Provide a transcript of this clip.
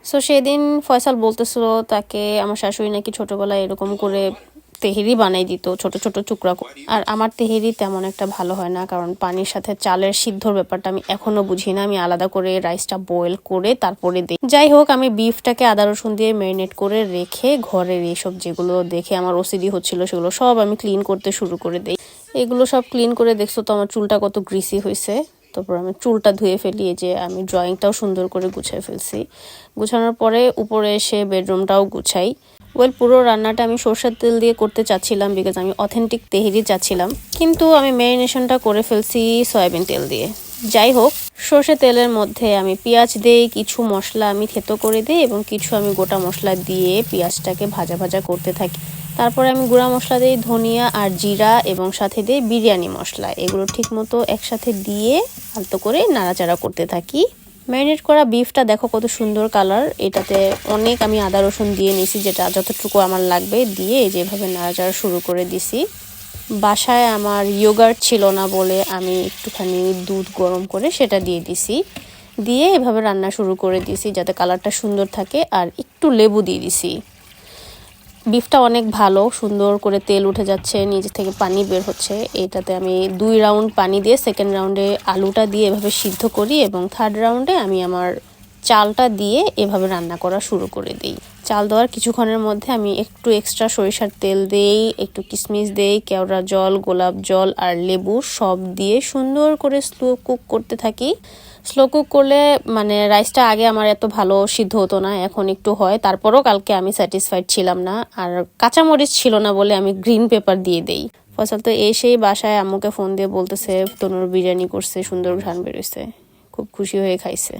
So সেদিন ফয়সাল বলতেছিল তাকে আমার শাশুড়ি নাকি ছোটবেলায় এরকম করে তেহেরি বানাই দিত ছোট ছোট টুকরা আর আমার তেহেরি তেমন একটা ভালো হয় না, কারণ পানির সাথে চালের সিদ্ধর ব্যাপারটা আমি এখনো বুঝি না। আমি আলাদা করে রাইসটা বয়েল করে তারপরে দিই। যাই হোক, আমি বিফটাকে আদা রসুন দিয়ে ম্যারিনেট করে রেখে ঘরের এইসব যেগুলো দেখে আমার ওসিডি হচ্ছিল সেগুলো সব আমি ক্লিন করতে শুরু করে দিই। এগুলো সব ক্লিন করে দেখছো তো আমার চুলটা কত গ্রিসি হয়েছে। তারপর আমি চুলটা ধুয়ে ফেলি, যে আমি ড্রয়িংটাও সুন্দর করে গুছিয়ে ফেলছি। গুছানোর পরে উপরে এসে বেডরুমটাও গুছাই। পুরো রান্নাটা আমি সরষের তেল দিয়ে করতে চাচ্ছিলাম, বিকজ আমি অথেন্টিক তেহেরি চাচ্ছিলাম, কিন্তু আমি ম্যারিনেশনটা করে ফেলছি সয়াবিন তেল দিয়ে। যাই হোক, সর্ষে তেলের মধ্যে আমি পেঁয়াজ দিই, কিছু মশলা আমি থেতো করে দিই এবং কিছু আমি গোটা মশলা দিয়ে পেঁয়াজটাকে ভাজা ভাজা করতে থাকি। তারপরে আমি গুঁড়া মশলা দিই ধনিয়া আর জিরা এবং সাথে দিই বিরিয়ানি মশলা। এগুলো ঠিকমতো একসাথে দিয়ে আলতো করে নাড়াচাড়া করতে থাকি। ম্যারিনেট করা বিফটা দেখো কত সুন্দর কালার। এটাতে অনেক আমি আদা রসুন দিয়ে নিছি, যেটা যতটুকু আমার লাগবে দিয়ে যেভাবে নাড়াচাড়া শুরু করে দিছি। বাসায় আমার ইয়োগার্ট ছিল না বলে আমি একটুখানি দুধ গরম করে সেটা দিয়ে দিছি। দিয়ে এভাবে রান্না শুরু করে দিছি যাতে কালারটা সুন্দর থাকে, আর একটু লেবু দিয়ে দিছি। বিফটা অনেক ভালো, সুন্দর করে তেল উঠে যাচ্ছে, নিচে থেকে পানি বের হচ্ছে। এটাতে আমি 2 রাউন্ড পানি দিয়ে সেকেন্ড রাউন্ডে আলুটা দিয়ে এভাবে সিদ্ধ করি এবং থার্ড রাউন্ডে আমি আমার চালটা দিয়ে এভাবে রান্না করা শুরু করে দিই। চাল দেওয়ার কিছুক্ষণের মধ্যে আমি একটু এক্সট্রা সরিষার তেল দেই, একটু কিশমিশ দেই, কেওড়া জল, গোলাপ জল আর লেবু সব দিয়ে সুন্দর করে স্লো কুক করতে থাকি। স্লো কুক করলে মানে রাইসটা আগে আমার এত ভালো সিদ্ধ হতো না, এখন একটু হয়। তারপরও কালকে আমি স্যাটিসফাইড ছিলাম না, আর কাঁচামরিচ ছিল না বলে আমি গ্রিন পেপার দিয়ে দেই। ফসল তো এসেই বাসায় আম্মুকে ফোন দিয়ে বলতেছে তনুর বিরিয়ানি করছে, সুন্দর ঘ্রাণ বেরোচ্ছে, খুব খুশি হয়ে খাইছে।